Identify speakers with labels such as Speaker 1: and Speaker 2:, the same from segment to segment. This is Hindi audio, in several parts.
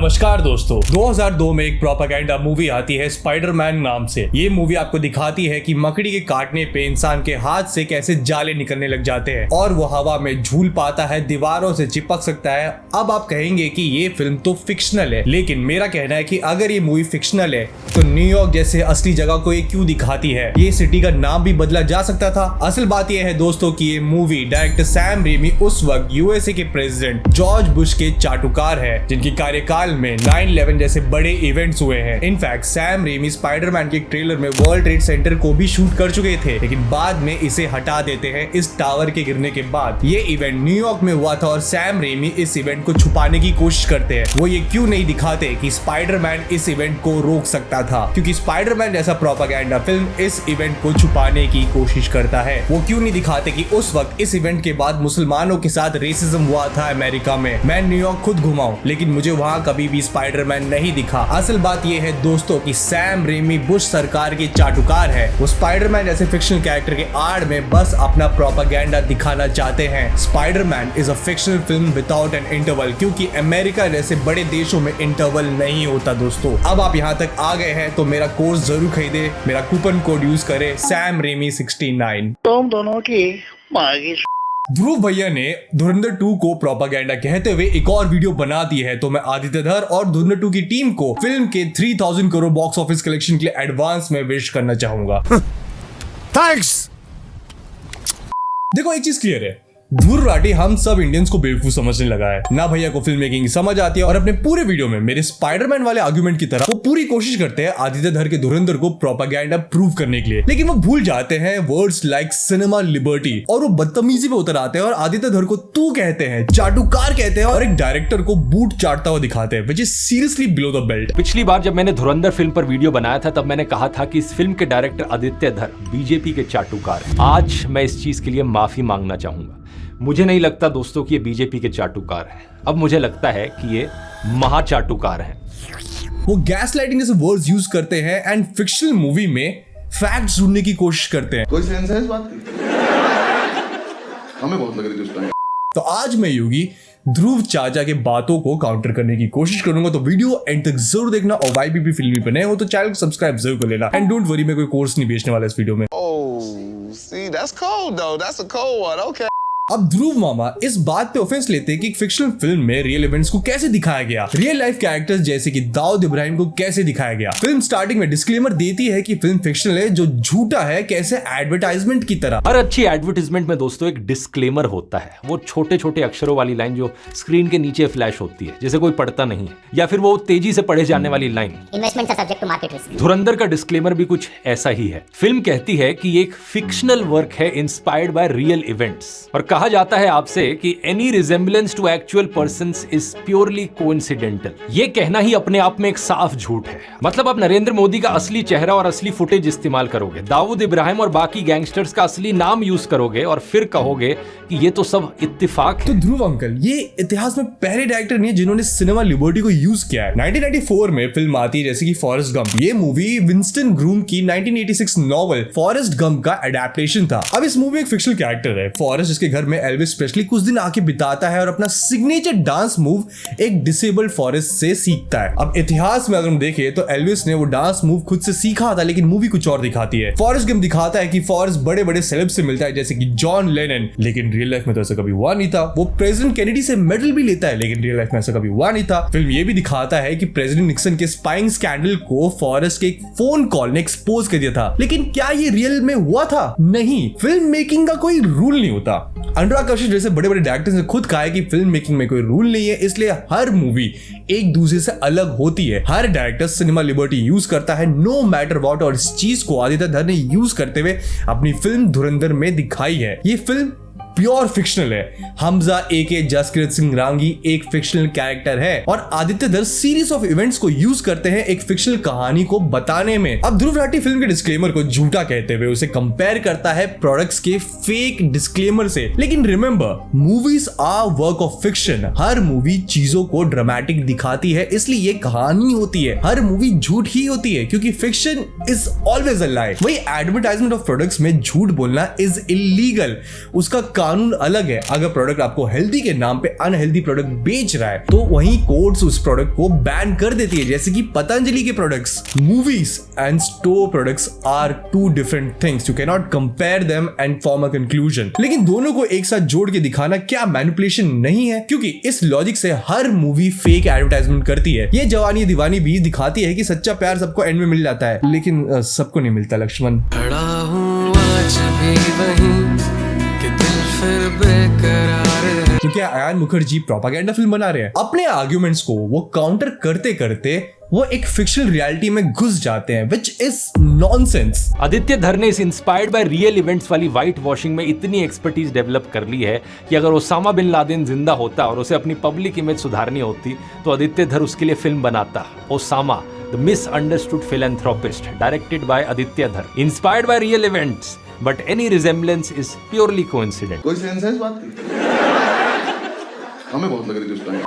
Speaker 1: नमस्कार दोस्तों, 2002 में एक प्रोपेगेंडा मूवी आती है स्पाइडरमैन नाम से। ये मूवी आपको दिखाती है कि मकड़ी के काटने पे इंसान के हाथ से कैसे जाले निकलने लग जाते हैं और वो हवा में झूल पाता है, दीवारों से चिपक सकता है। अब आप कहेंगे कि ये फिल्म तो फिक्शनल है, लेकिन मेरा कहना है कि अगर ये मूवी फिक्शनल है तो न्यूयॉर्क जैसे असली जगह को ये क्यों दिखाती है। ये सिटी का नाम भी बदला जा सकता था। असल बात यह है दोस्तों कि ये मूवी डायरेक्टर सैम रेमी उस वक्त यूएसए के प्रेसिडेंट जॉर्ज बुश के चाटुकार है, जिनकी कार्यकाल में 9/11 जैसे बड़े इवेंट्स हुए हैं। इनफैक्ट सैम रेमी स्पाइडरमैन के ट्रेलर में वर्ल्ड ट्रेड सेंटर को भी शूट कर चुके थे, लेकिन बाद में इसे हटा देते हैं इस टावर के गिरने के बाद। ये इवेंट न्यूयॉर्क में हुआ था और सैम रेमी इस इवेंट को छुपाने की कोशिश करते हैं। वो ये क्यों नहीं दिखाते कि स्पाइडरमैन इस इवेंट को रोक सकता था, क्योंकि स्पाइडरमैन जैसा प्रोपेगेंडा फिल्म इस इवेंट को छुपाने की कोशिश करता है। वो क्यों नहीं दिखाते कि उस वक्त इस इवेंट के बाद मुसलमानों के साथ रेसिज्म हुआ था अमेरिका में। मैं न्यूयॉर्क खुद घुमा हूं, लेकिन मुझे वहां कभी भी स्पाइडरमैन नहीं दिखा। असल बात यह है दोस्तों कि सैम रेमी बुश सरकार के चाटुकार है। वो स्पाइडरमैन जैसे फिक्शनल कैरेक्टर के आड़ में बस अपना प्रोपेगेंडा दिखाना चाहते हैं। Spiderman is a fictional film without an interval, क्योंकि अमेरिका जैसे बड़े देशों में इंटरवल नहीं होता दोस्तों। अब आप यहाँ तक आ गए हैं तो मेरा कोर्स जरूर खरीदे, मेरा कूपन कोड यूज करे सैम रेमी 69।
Speaker 2: तुम दोनों की मांगी।
Speaker 1: ध्रुव भैया ने धुरंधर 2 को प्रोपेगेंडा कहते हुए एक और वीडियो बना दी है, तो मैं आदित्य धर और धुरंधर 2 की टीम को फिल्म के 3000 करोड़ बॉक्स ऑफिस कलेक्शन के लिए एडवांस में विश करना चाहूंगा।
Speaker 3: थैंक्स।
Speaker 1: देखो एक चीज क्लियर है, ध्रुव राठी हम सब इंडियंस को बेवकूफ समझने लगा है। ना भैया को फिल्म मेकिंग समझ आती है और अपने पूरे वीडियो में मेरे स्पाइडरमैन वाले आर्गुमेंट की तरह वो पूरी कोशिश करते हैं आदित्य धर के धुरंधर को प्रोपेगेंडा प्रूव करने के लिए, लेकिन वो भूल जाते हैं वर्ड्स लाइक सिनेमा लिबर्टी और वो बदतमीजी पे उतर आते हैं और आदित्य धर को तू कहते हैं, चाटुकार कहते हैं और एक डायरेक्टर को बूट चाटता हुआ दिखाते हैं, which is seriously below the belt.
Speaker 4: पिछली बार जब मैंने धुरंधर फिल्म पर वीडियो बनाया था तब मैंने कहा था कि इस फिल्म के डायरेक्टर आदित्य धर बीजेपी के चाटुकार हैं। आज मैं इस चीज के लिए माफी मांगना चाहूंगा। मुझे नहीं लगता दोस्तों कि ये बीजेपी के चाटुकार हैं। अब मुझे लगता है कि ये महाचाटुकार हैं।
Speaker 1: वो गैस लाइटिंग जैसे वर्ड्स यूज करते हैं एंड फिक्शनल मूवी में फैक्ट्स ढूंढने की कोशिश करते हैं।
Speaker 5: कोई सेंस है इस बात की? हमें बहुत लग रही थी उस टाइम।
Speaker 1: तो आज मैं योगी ध्रुव चाचा के बातों को काउंटर करने की कोशिश करूंगा, तो वीडियो एंड तक जरूर देखना और YBP फिल्मी पे नए हो तो चैनल को सब्सक्राइब जरूर कर लेना। एंड डोंट वरी, मैं कोई कोर्स नहीं बेचने वाला इस वीडियो में।
Speaker 5: See, that's cold though. That's a cold one. Okay.
Speaker 1: अब ध्रुव मामा इस बात पे ऑफेंस लेते हैं कि फिक्शनल फिल्म में रियल इवेंट्स को कैसे दिखाया गया, रियल लाइफ कैरेक्टर्स जैसे कि दाऊद इब्राहिम को कैसे दिखाया गया। फिल्म स्टार्टिंग में डिस्क्लेमर देती है कि फिल्म फिक्शनल है, जो झूठा है कैसे एडवर्टाइजमेंट की तरह।
Speaker 4: हर अच्छी एडवर्टाइजमेंट में दोस्तों एक डिस्क्लेमर होता है, वो छोटे छोटे अक्षरों वाली लाइन जो स्क्रीन के नीचे फ्लैश होती है, जैसे कोई पढ़ता नहीं है, या फिर वो तेजी से पढ़े जाने वाली line.
Speaker 6: Investment subject to market risk.
Speaker 4: Dhurandhar का डिस्क्लेमर भी कुछ ऐसा ही है। फिल्म कहती है कि एक फिक्शनल वर्क है इंस्पायर्ड बाय रियल इवेंट्स, और कहा जाता है आपसे कि any resemblance to actual persons is purely coincidental. ये कहना ही अपने आप में एक साफ झूठ है। मतलब आप नरेंद्र मोदी का असली चेहरा और असली फुटेज इस्तेमाल करोगे, दाऊद इब्राहिम और बाकी गैंगस्टर्स का असली नाम यूज करोगे और फिर कहोगे कि ये तो सब इत्तेफाक है।
Speaker 1: तो ध्रुव अंकल ये इतिहास में पहले डायरेक्टर नहीं है जिन्होंने सिनेमा लिबर्टी को यूज किया है। 1994 में फिल्म आती है जैसे कि फॉरेस्ट गंप। ये मूवी विंस्टन ग्रूम की 1986 नॉवेल फॉरेस्ट गंप का एडेप्टेशन था। अब इस मूवी एक फिक्शनल कैरेक्टर है फॉरेस्ट, जिसके घर में एल्विस प्रेस्ली कुछ दिन आके बिताता है और अपना सिग्नेचर डांस मूव एक डिसेबल्ड फॉरेस्ट से सीखता है। अब इतिहास में अगर हम देखें तो एल्विस ने वो डांस मूव खुद से सीखा था, लेकिन मूवी कुछ और दिखाती है। फॉरेस्ट गंप दिखाता है कि फॉरेस्ट बड़े बड़े सेलेब से मिलता है जैसे कि जॉन लेनन, लेकिन रियल लाइफ में तो ऐसा कभी हुआ नहीं था। वो प्रेसिडेंट केनेडी से मेडल भी लेता है, लेकिन रियल लाइफ में ऐसा कभी हुआ नहीं था। फिल्म ये भी दिखाता है कि प्रेसिडेंट निक्सन के स्पाइंग स्कैंडल को फॉरेस्ट के एक फोन कॉल ने एक्सपोज कर दिया था, लेकिन क्या ये रियल में हुआ था? नहीं। फिल्म मेकिंग का कोई रूल नहीं होता। अनुराग कश्यप जैसे बड़े बड़े डायरेक्टर्स ने खुद कहा है कि फिल्म मेकिंग में कोई रूल नहीं है, इसलिए हर मूवी एक दूसरे से अलग होती है। हर डायरेक्टर सिनेमा लिबर्टी यूज करता है नो मैटर व्हाट, और इस चीज को आदित्य धर ने यूज करते हुए अपनी फिल्म धुरंधर में दिखाई है। ये फिल्म प्योर फिक्शनल है। हमजा AK जसकीरत सिंह रांगी एक फिक्शनल कैरेक्टर है और आदित्य धर सीरीज ऑफ इवेंट्स को यूज करते हैं एक फिक्शनल कहानी को बताने में। अब ध्रुव राठी फिल्म के डिस्क्लेमर को झूठा कहते हुए उसे कंपेयर करता है प्रोडक्ट्स के फेक डिस्क्लेमर से, लेकिन remember movies are work of fiction. हर मूवी चीजों को ड्रामेटिक दिखाती है, इसलिए ये कहानी होती है। हर मूवी झूठ ही होती है क्योंकि फिक्शन इज ऑलवेज अ लाई। वही एडवर्टाइजमेंट ऑफ प्रोडक्ट्स में झूठ बोलना इज इलीगल। उसका कानून अलग है। अगर प्रोडक्ट आपको हेल्दी के नाम पे अनहेल्दी प्रोडक्ट बेच रहा है तो वहीं कोर्ट्स उस प्रोडक्ट को बैन कर देती है, जैसे कि पतंजलि के products. Movies and store products are two different things, you can not compare them and form a conclusion. लेकिन दोनों को एक साथ जोड़ के दिखाना क्या मैनिपुलेशन नहीं है? क्योंकि इस लॉजिक से हर मूवी फेक एडवर्टाइजमेंट करती है। ये जवानी दीवानी भी दिखाती है कि सच्चा प्यार सबको एंड में मिल जाता है, लेकिन सबको नहीं मिलता लक्ष्मण।
Speaker 6: खड़ा हूँ आज भी वहीं कि दिल फिर बेकरार है।
Speaker 1: क्योंकि आयान मुखर्जी प्रोपेगेंडा फिल्म बना रहे हैं। अपने आर्ग्यूमेंट्स को वो काउंटर करते करते वो एक फिक्शनल रियलिटी में घुस जाते हैं, which is nonsense।
Speaker 4: आदित्य धर ने इस इंस्पायर्ड बाय रियल इवेंट्स वाली व्हाइट वॉशिंग में इतनी एक्सपर्टीज डेवलप कर ली है कि अगर ओसामा बिन लादेन जिंदा होता और उसे अपनी पब्लिक इमेज सुधारनी होती तो आदित्य धर उसके लिए फिल्म बनाता, Osama the misunderstood philanthropist, directed by Aditya Dhar, inspired by real events, but any resemblance is purely coincident.
Speaker 5: कोई सेंस है इस बात की? हमें बहुत लग रही थी उस टाइम।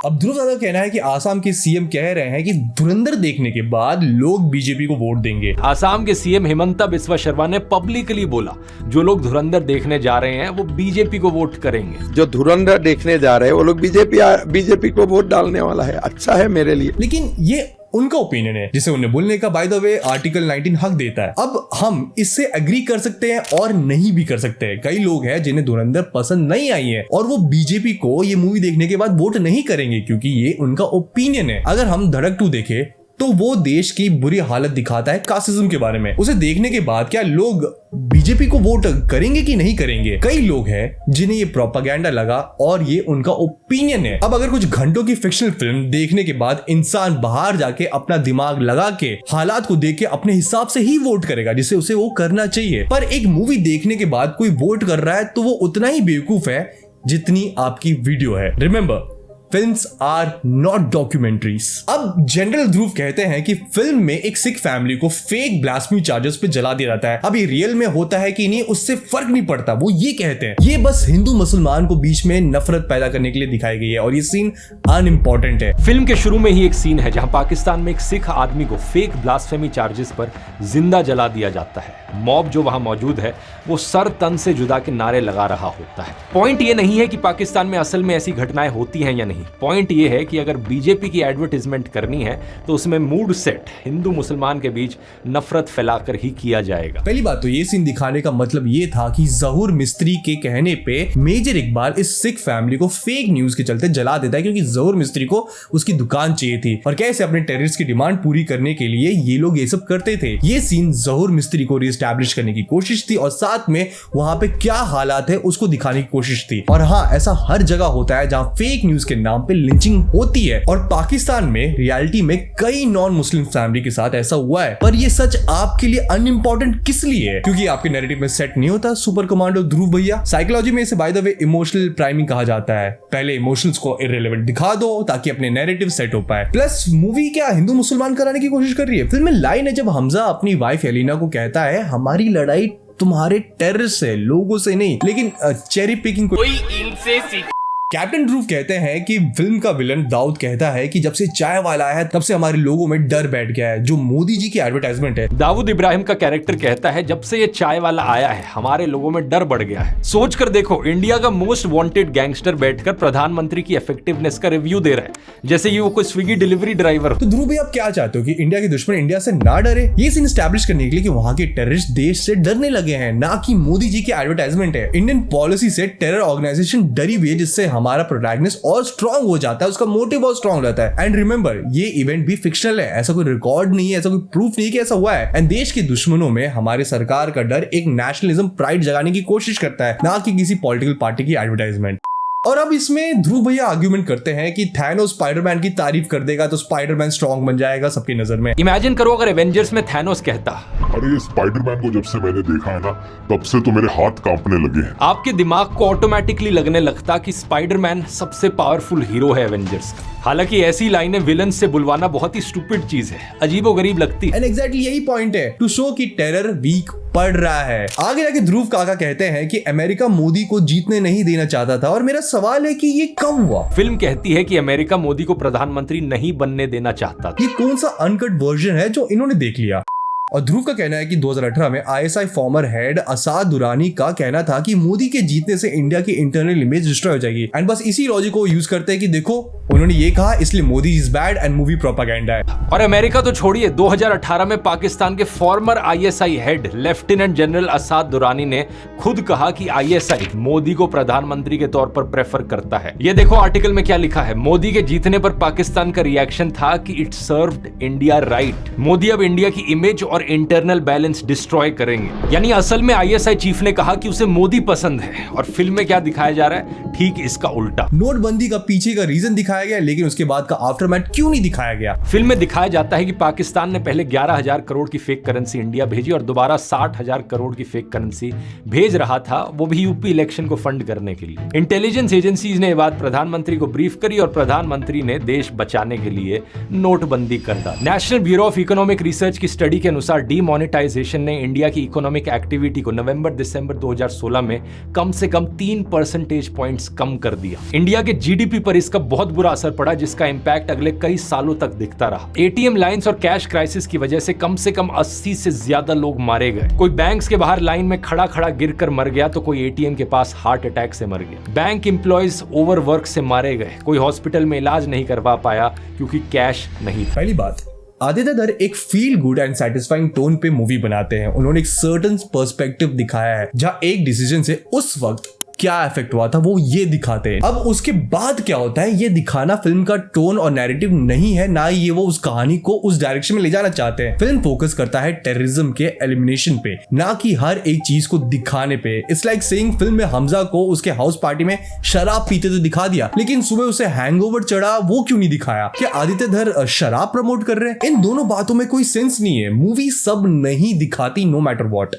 Speaker 1: अब ध्रुव दादा का कहना है कि आसाम के सीएम कह रहे हैं कि धुरंधर देखने के बाद लोग बीजेपी को वोट देंगे।
Speaker 4: आसाम के सीएम हिमंता बिस्वा शर्मा ने पब्लिकली बोला जो लोग धुरंधर देखने जा रहे हैं वो बीजेपी को वोट करेंगे।
Speaker 3: जो धुरंधर देखने जा रहे हैं वो लोग बीजेपी को वोट डालने वाला है। अच्छा है मेरे लिए।
Speaker 1: लेकिन ये उनका ओपिनियन है जिसे उन्हें बोलने का बाय द वे आर्टिकल 19 हक देता है। अब हम इससे एग्री कर सकते हैं और नहीं भी कर सकते हैं। कई लोग हैं जिन्हें धुरंधर पसंद नहीं आई है और वो बीजेपी को ये मूवी देखने के बाद वोट नहीं करेंगे क्योंकि ये उनका ओपिनियन है। अगर हम धड़क 2 देखें तो वो देश की बुरी हालत दिखाता है कास्टिज्म के बारे में। उसे देखने के बाद क्या लोग बीजेपी को वोट करेंगे कि नहीं करेंगे? कई लोग हैं जिन्हें ये प्रोपेगेंडा लगा और ये उनका ओपिनियन है। अब अगर कुछ घंटों की फिक्शनल फिल्म देखने के बाद इंसान बाहर जाके अपना दिमाग लगा के हालात को देख के अपने हिसाब से ही वोट करेगा जिसे उसे वो करना चाहिए। पर एक मूवी देखने के बाद कोई वोट कर रहा है तो वो उतना ही बेवकूफ है जितनी आपकी वीडियो है। Remember, films are not documentaries. अब जनरल ध्रुव कहते हैं कि फिल्म में एक सिख फैमिली को फेक ब्लास्फेमी चार्जेस पे जला दिया जाता है। अब ये रियल में होता है कि नहीं उससे फर्क नहीं पड़ता। वो ये कहते हैं ये बस हिंदू मुसलमान को बीच में नफरत पैदा करने के लिए दिखाई गई है और ये सीन अनइम्पोर्टेंट है।
Speaker 4: फिल्म के शुरू में ही एक सीन है जहां पाकिस्तान में एक सिख आदमी को फेक ब्लास्फेमी चार्जेस पर जिंदा जला दिया जाता है। मॉब जो वहां मौजूद है वो सर तन से जुदा के नारे लगा रहा होता है। पॉइंट ये नहीं है कि पाकिस्तान में असल में ऐसी घटनाएं होती हैं या नहीं। पॉइंट ये है कि अगर बीजेपी की एडवर्टाइजमेंट करनी है तो उसमें मूड सेट हिंदू मुसलमान के बीच नफरत फैलाकर ही किया जाएगा।
Speaker 1: पहली बात तो ये सीन दिखाने का मतलब ये था कि जहूर मिस्त्री के कहने पे मेजर इकबाल इस सिख फैमिली को फेक न्यूज के चलते जला देता है क्योंकि जहूर मिस्त्री को उसकी दुकान चाहिए थी और कैसे अपने टेररिस्ट की डिमांड पूरी करने के लिए ये लोग ये सब करते थे। ये सीन जहूर मिस्त्री को रिएस्टैब्लिश करने की कोशिश थी और साथ में वहां पे क्या हालात है उसको दिखाने की कोशिश थी। और हाँ, ऐसा हर जगह होता है जहां फेक न्यूज के नाम पे लिंचिंग होती है और पाकिस्तान में रियलिटी में कई नॉन मुस्लिम फैमिली के साथ ऐसा हुआ है। पर ये सच आपके लिए अनइम्पोर्टेंट किस लिए है? क्योंकि आपके नैरेटिव में सेट नहीं होता। सुपर कमांडो ध्रुव भैया, साइकोलॉजी में इसे by the way emotional priming कहा जाता है। पहले इमोशंस को इररिलेवेंट दिखा दो ताकि अपने नैरेटिव सेट हो पाए। प्लस मूवी क्या हिंदू मुसलमान कराने की कोशिश कर रही है? फिल्म में लाइन है जब हमजा अपनी वाइफ एलिना को कहता है हमारी लड़ाई तुम्हारे टेररिस्ट से, लोगों से नहीं। लेकिन चेरी पिकिंग कोई इनसे सीख। कैप्टन ध्रुव कहते हैं कि फिल्म का विलन दाऊद कहता है कि जब से चाय वाला आया है तब से हमारे लोगों में डर बैठ गया है, जो मोदी जी की एडवर्टाइजमेंट है।
Speaker 4: दाऊद इब्राहिम का कैरेक्टर कहता है जब से ये चाय वाला आया है हमारे लोगों में डर बढ़ गया है। सोच कर देखो, इंडिया का मोस्ट वांटेड गैंगस्टर बैठकर प्रधानमंत्री की इफेक्टिवनेस का रिव्यू दे रहा है जैसे ये वो कोई स्विगी डिलीवरी ड्राइवर।
Speaker 1: तो ध्रुव भाई आप क्या चाहते हो कि इंडिया के दुश्मन इंडिया से ना डरे? ये सीन एस्टैब्लिश करने के लिए कि वहां के टेररिस्ट देश से डरने लगे हैं, ना कि मोदी जी की एडवर्टाइजमेंट है। इंडियन पॉलिसी से टेरर ऑर्गेनाइजेशन डरी हुई है जिससे हमारा प्रोटैगनिस्ट और स्ट्रांग हो जाता है, उसका मोटिव और स्ट्रांग रहता है। एंड रिमेंबर, ये इवेंट भी फिक्शनल है, ऐसा कोई रिकॉर्ड नहीं है, ऐसा कोई प्रूफ नहीं है कि ऐसा हुआ है। एंड देश के दुश्मनों में हमारे सरकार का डर एक नेशनलिज्म प्राइड जगाने की कोशिश करता है, ना कि किसी पॉलिटिकल पार्टी की एडवर्टाइजमेंट। और अब इसमें ध्रुव भैया आर्ग्यूमेंट करते हैं कि थैनोस स्पाइडरमैन की तारीफ कर देगा तो स्पाइडरमैन स्ट्रांग बन जाएगा सबकी नजर में।
Speaker 4: इमेजिन करो अगर एवेंजर्स में थैनोस कहता
Speaker 7: अरे ये स्पाइडरमैन को जब से मैंने देखा है ना तब से तो मेरे हाथ कांपने लगे हैं।
Speaker 4: आपके दिमाग को ऑटोमेटिकली लगने लगता कि स्पाइडरमैन सबसे पावरफुल हीरो है एवेंजर्स का। हालांकि ऐसी लाइनें विलन से बुलवाना बहुत ही स्टूपिड चीज है, अजीबोगरीब लगती है।
Speaker 1: एंड एग्जैक्टली यही पॉइंट है, टू शो कि टेरर वीक पड़ रहा है। आगे जाके ध्रुव काका कहते हैं कि अमेरिका मोदी को जीतने नहीं देना चाहता था और मेरा सवाल है कि ये कब हुआ?
Speaker 4: फिल्म कहती है कि अमेरिका मोदी को प्रधानमंत्री नहीं बनने देना चाहता था।
Speaker 1: ये कौन सा अनकट वर्जन है जो इन्होंने देख लिया? और ध्रुव का कहना है कि 2018 में ISI former head Asad Durrani का कहना था कि मोदी के जीतने से इंडिया की इंटरनल इमेज डिस्ट्रॉय हो जाएगी, एंड बस इसी लॉजिक को यूज करते हैं कि देखो उन्होंने ये कहा इसलिए Modi is bad and movie propaganda है।
Speaker 4: और अमेरिका तो छोड़िए, 2018 में पाकिस्तान के former ISI head lieutenant general Asad Durrani ने खुद कहा कि ISI मोदी को प्रधानमंत्री के तौर पर प्रेफर करता है। ये देखो आर्टिकल में क्या लिखा है, मोदी के जीतने पर पाकिस्तान का रिएक्शन था कि it served India right. Modi अब इंडिया की इमेज और इंटरनल बैलेंस डिस्ट्रॉय करेंगे। यानी असल में ISI चीफ ने कहा कि उसे मोदी पसंद है, और फिल्म में क्या दिखाया जा रहा है, ठीक इसका उल्टा।
Speaker 1: नोटबंदी का पीछे का रीजन दिखाया गया, लेकिन उसके बाद का आफ्टरमैथ क्यों नहीं दिखाया गया।
Speaker 4: फिल्म में दिखाया जाता है कि पाकिस्तान ने पहले 11,000 करोड़ की फेक करेंसी इंडिया भेजी और दोबारा 60,000 करोड़ की फेक करेंसी भेज रहा था, वो भी यूपी इलेक्शन को फंड करने के लिए। इंटेलिजेंस एजेंसीज ने बात प्रधानमंत्री को ब्रीफ करी और प्रधानमंत्री ने देश बचाने के लिए नोटबंदी कर डाली। National bureau of economic research की स्टडी के अनुसार डीमोनेटाइजेशन ने इंडिया की इकोनॉमिक एक्टिविटी को नवंबर-दिसंबर 2016 में कम से कम 3 परसेंटेज पॉइंट्स कम कर दिया। इंडिया के जीडीपी पर इसका बहुत बुरा असर पड़ा, जिसका इंपैक्ट अगले कई सालों तक दिखता रहा। एटीएम लाइंस और कैश क्राइसिस की वजह से कम 80 से ज्यादा लोग मारे गए। कोई बैंक्स के बाहर लाइन में खड़ा खड़ा गिरकर मर गया, तो कोई एटीएम के पास हार्ट अटैक से मर गया। बैंक एम्प्लॉयज ओवरवर्क से मारे गए, कोई हॉस्पिटल में इलाज नहीं करवा पाया क्योंकि कैश नहीं था।
Speaker 1: पहली बात, आदित्य धर एक feel good and satisfying tone पे मूवी बनाते हैं। उन्होंने एक सर्टेन पर्सपेक्टिव दिखाया है, जहां एक डिसीजन से उस वक्त क्या इफेक्ट हुआ था वो ये दिखाते हैं। अब उसके बाद क्या होता है ये दिखाना फिल्म का टोन और नैरेटिव नहीं है, ना ही ये वो उस कहानी को उस डायरेक्शन में ले जाना चाहते हैं। फिल्म फोकस करता है टेररिज्म के एलिमिनेशन पे, ना कि हर एक चीज को दिखाने पे। इट्स लाइक सेइंग फिल्म में हमजा को उसके हाउस पार्टी में शराब पीते तो दिखा दिया, लेकिन सुबह उसे हैंगओवर चढ़ा वो क्यों नहीं दिखाया। क्या आदित्य धर शराब प्रमोट कर रहे हैं? इन दोनों बातों में कोई सेंस नहीं है। मूवी सब नहीं दिखाती, no matter what.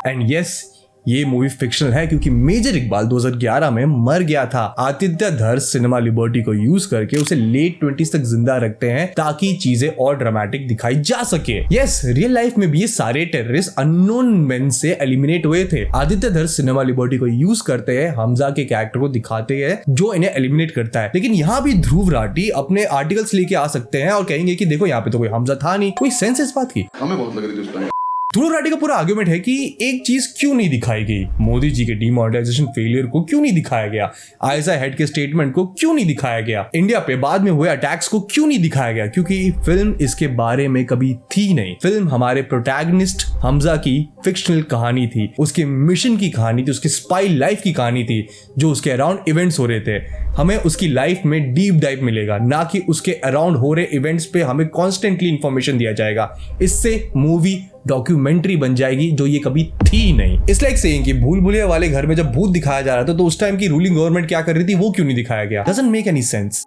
Speaker 1: And yes, ये मूवी फिक्शनल है क्योंकि मेजर इकबाल 2011 में मर गया था। आदित्य धर सिनेमा लिबर्टी को यूज करके उसे लेट 20s तक जिंदा रखते हैं ताकि चीजें और ड्रामेटिक दिखाई जा सके। यस, रियल लाइफ में भी ये सारे टेररिस्ट अननोन मेन से एलिमिनेट हुए थे। आदित्य धर सिनेमा लिबर्टी को यूज करते हैं, हमजा के कैरेक्टर को दिखाते हैं जो इन्हें एलिमिनेट करता है। लेकिन यहाँ भी ध्रुव राठी अपने आर्टिकल्स लेके आ सकते हैं और कहेंगे कि देखो यहाँ पे तो कोई हमजा था नहीं। कोई सेंस इस बात की?
Speaker 8: हमें बहुत लग रही थी उस टाइम।
Speaker 1: ध्रुव राठी का पूरा आर्गुमेंट है कि एक चीज क्यों नहीं दिखाई गई, मोदी जी के डीमोनेटाइजेशन फेलियर को क्यों नहीं दिखाया गया, ISI हेड के स्टेटमेंट को क्यों नहीं दिखाया गया, इंडिया पे बाद में हुए अटैक्स को क्यों नहीं दिखाया गया, क्योंकि फिल्म इसके बारे में कभी थी नहीं। फिल्म हमारे प्रोटैगनिस्ट हमजा की फिक्शनल कहानी थी, उसके मिशन की कहानी थी, उसकी स्पाई लाइफ की कहानी थी, जो उसके अराउंड इवेंट्स हो रहे थे। हमें उसकी लाइफ में डीप डाइव मिलेगा, ना कि उसके अराउंड हो रहे इवेंट्स पे हमें कॉन्स्टेंटली इंफॉर्मेशन दिया जाएगा। इससे मूवी डॉक्यूमेंट्री बन जाएगी जो ये कभी थी नहीं। इट्स लाइक सेइंग कि भूल भुलैया वाले घर में जब भूत दिखाया जा रहा था तो उस टाइम की रूलिंग गवर्नमेंट क्या कर रही थी वो क्यों नहीं दिखाया गया। Doesn't make any sense.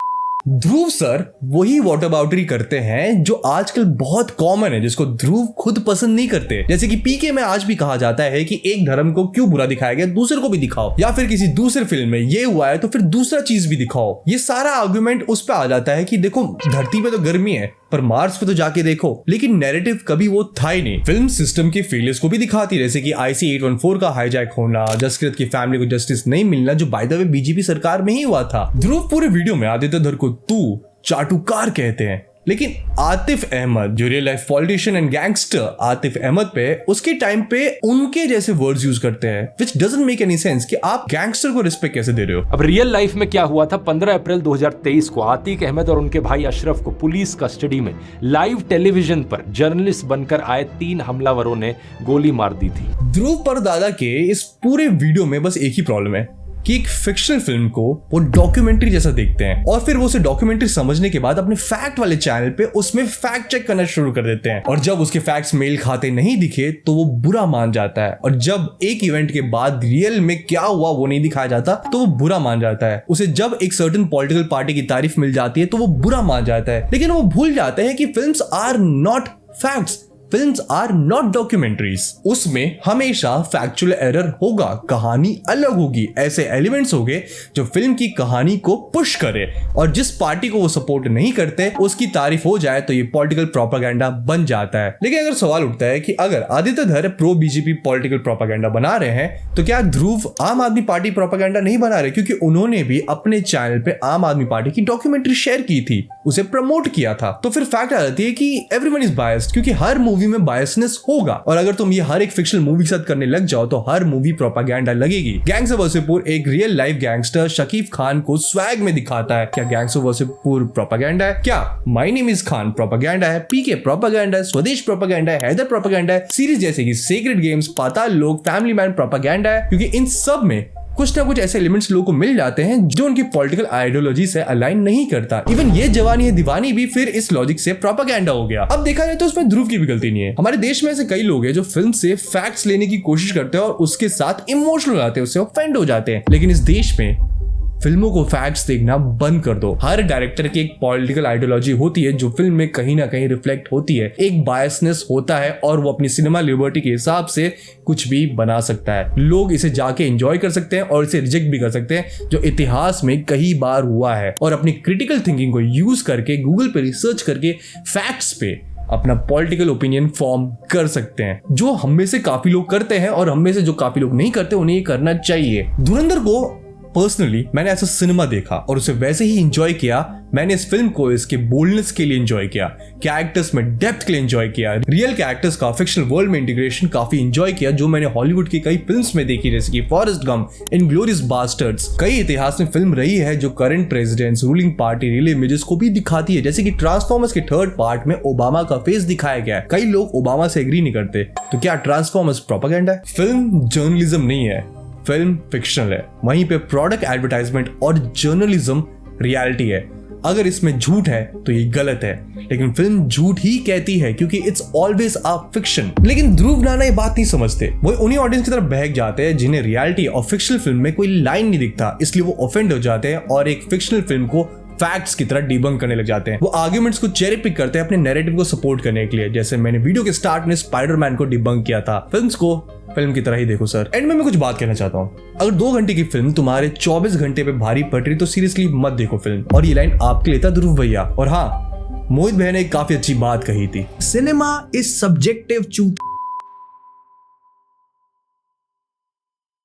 Speaker 1: Dhruv sir वही वाटर बाउंड्री करते हैं जो आजकल बहुत कॉमन है, जिसको ध्रुव खुद पसंद नहीं करते। जैसे कि पीके में आज भी कहा जाता है कि एक धर्म को क्यों बुरा दिखाया गया दूसरे को भी दिखाओ, या फिर किसी दूसरे फिल्म में ये हुआ है तो फिर दूसरा चीज भी दिखाओ। ये सारा आर्गुमेंट उस पर आ जाता है कि देखो धरती पे तो गर्मी है पर मार्स पे तो जाके देखो, लेकिन नैरेटिव कभी वो था ही नहीं। फिल्म सिस्टम के फेलियर्स को भी दिखाती, जैसे कि IC-814 का हाईजैक होना, जसकृत की फैमिली को जस्टिस नहीं मिलना, जो बाय द वे बीजेपी सरकार में ही हुआ था। ध्रुव पूरे वीडियो में आदित्य धर को तू चाटुकार कहते हैं, लेकिन आतिफ अहमद जो real life politician and gangster Atif Ahmad पे उसके टाइम पे उनके जैसे वर्ड्स यूज करते हैं, which doesn't make any sense कि आप गैंगस्टर को रिस्पेक्ट कैसे दे रहे हो।
Speaker 4: अब रियल लाइफ में क्या हुआ था, 15 अप्रैल 2023 को आतिक अहमद और उनके भाई अशरफ को पुलिस कस्टडी में लाइव टेलीविजन पर जर्नलिस्ट बनकर आए 3 हमलावरों ने गोली मार दी थी।
Speaker 1: ध्रुव परदादा के इस पूरे वीडियो में बस एक ही प्रॉब्लम है कि एक फिक्शनल फिल्म को वो डॉक्यूमेंट्री जैसा देखते हैं और फिर वो उसे डॉक्यूमेंट्री समझने के बाद अपने फैक्ट वाले चैनल पे उसमें फैक्ट चेक करना शुरू कर देते हैं, और जब उसके फैक्ट्स मेल खाते नहीं दिखे तो वो बुरा मान जाता है, और जब एक इवेंट के बाद रियल में क्या हुआ वो नहीं दिखाया जाता तो वो बुरा मान जाता है। उसे जब एक सर्टेन पॉलिटिकल पार्टी की तारीफ मिल जाती है तो वो बुरा मान जाता है, लेकिन वो भूल जाते हैं कि films are not facts, films are not documentaries. उसमें हमेशा फैक्चुअल एरर होगा, कहानी अलग होगी, ऐसे एलिमेंट्स होंगे जो फिल्म की कहानी को पुश करे, और जिस पार्टी को वो सपोर्ट नहीं करते उसकी तारीफ हो जाए तो ये पॉलिटिकल प्रोपेगेंडा बन जाता है। लेकिन अगर सवाल उठता है कि अगर आदित्य धर प्रो बीजेपी पॉलिटिकल प्रोपेगेंडा बना रहे हैं तो क्या ध्रुव आम आदमी पार्टी प्रोपेगेंडा नहीं बना रहे, क्योंकि उन्होंने भी अपने चैनल पे आम आदमी पार्टी की डॉक्यूमेंट्री शेयर की थी। उसे प्रमोट किया था। तो फिर फैक्ट आ जाती है कि एवरीवन इज बायस्ड, क्योंकि हर मूवी में बायसनेस होगा, और अगर तुम ये हर एक फिक्शनल मूवी के साथ करने लग जाओ तो हर मूवी प्रोपागेंडा लगेगी। गैंग्स ऑफ वासेपुर एक real life gangster Shakib Khan को स्वैग में दिखाता है। क्या गैंग्स ऑफ वासेपुर प्रोपागेंडा है? क्या my name is Khan propaganda है? पीके प्रोपागेंडा है? स्वदेश प्रोपागेंडा है? हैदर प्रोपागेंडा है? सीरीज जैसे कि सेक्रेड गेम्स, पाताल लोक, फैमिली मैन प्रोपागेंडा है? क्योंकि इन सब में कुछ ना कुछ ऐसे एलिमेंट्स लोगों को मिल जाते हैं जो उनकी पॉलिटिकल आइडियोलॉजी से अलाइन नहीं करता। इवन ये जवानी है दीवानी भी फिर इस लॉजिक से प्रोपागेंडा हो गया। अब देखा जाए तो उसमें ध्रुव की भी गलती नहीं है। हमारे देश में ऐसे कई लोग हैं जो फिल्म से फैक्ट्स लेने की कोशिश करते हैं और उसके साथ इमोशनल हो जाते हैं, उससे ऑफेंड हो जाते हैं। लेकिन इस देश में फिल्मों को फैक्ट्स देखना बंद कर दो। हर डायरेक्टर की एक पॉलिटिकल आइडियोलॉजी होती है जो फिल्म में कहीं ना कहीं रिफ्लेक्ट होती है। एक बायसनेस होता है और वो अपनी सिनेमा लिबर्टी के हिसाब से कुछ भी बना सकता है। लोग इसे जाके एंजॉय कर सकते हैं और इसे रिजेक्ट भी कर सकते हैं, जो इतिहास में कई बार हुआ है। और अपनी क्रिटिकल थिंकिंग को यूज करके गूगल पे रिसर्च करके फैक्ट्स पे अपना पॉलिटिकल ओपिनियन फॉर्म कर सकते हैं, जो हम में से काफी लोग करते हैं और हम में से जो काफी लोग नहीं करते उन्हें ये करना चाहिए। धुरंधर को पर्सनली मैंने ऐसा सिनेमा देखा और उसे वैसे ही एंजॉय किया। मैंने इस फिल्म को इसके बोल्डनेस के लिए एंजॉय किया, कैरेक्टर्स में डेप्थ के लिए एंजॉय किया, रियल कैरेक्टर्स का फिक्शनल वर्ल्ड में इंटीग्रेशन काफी एंजॉय किया, जो मैंने हॉलीवुड की कई फिल्म्स में देखी, जैसे कि फॉरेस्ट गंप, इनग्लोरियस बास्टर्ड्स। कई इतिहास में फिल्म रही है जो current presidents, ruling party, real images को भी दिखाती है, जैसे कि ट्रांसफॉर्मर्स के थर्ड पार्ट में ओबामा का फेस दिखाया गया है। कई लोग ओबामा से एग्री नहीं करते, तो क्या ट्रांसफॉर्मर्स प्रोपेगेंडा है? फिल्म जर्नलिज्म नहीं है, फिल्म फिक्शनल है। वहीं पे प्रोडक्ट एडवर्टाइजमेंट और जर्नलिज्म रियलिटी है। अगर इसमें झूठ है तो ये गलत है, लेकिन फिल्म झूठ ही कहती है क्योंकि इट्स ऑलवेज अ फिक्शन। लेकिन ध्रुव नाना ये बात नहीं समझते। वो उन्हीं ऑडियंस की तरफ बहक जाते हैं जिन्हें रियलिटी और फिक्शनल फिल्म में कोई लाइन नहीं दिखता, इसलिए वो ऑफेंड हो जाते हैं और एक फिक्शनल फिल्म को फैक्ट्स की तरह डिबंक करने लग जाते हैं। वो आर्गुमेंट्स को चेरी पिक करते हैं अपने नैरेटिव को सपोर्ट करने के लिए, जैसे मैंने वीडियो के स्टार्ट में स्पाइडरमैन को डिबंक किया था। फिल्म्स को फिल्म की तरह ही देखो सर। एंड में मैं कुछ बात कहना चाहता हूँ, अगर 2 घंटे की फिल्म तुम्हारे 24 घंटे पे भारी पड़ रही तो सीरियसली मत देखो फिल्म। और ये लाइन आपके लिए था ध्रुव भैया। और हाँ, मोहित भैया ने काफी अच्छी बात कही थी,
Speaker 8: सिनेमा इज सब्जेक्टिव चूत।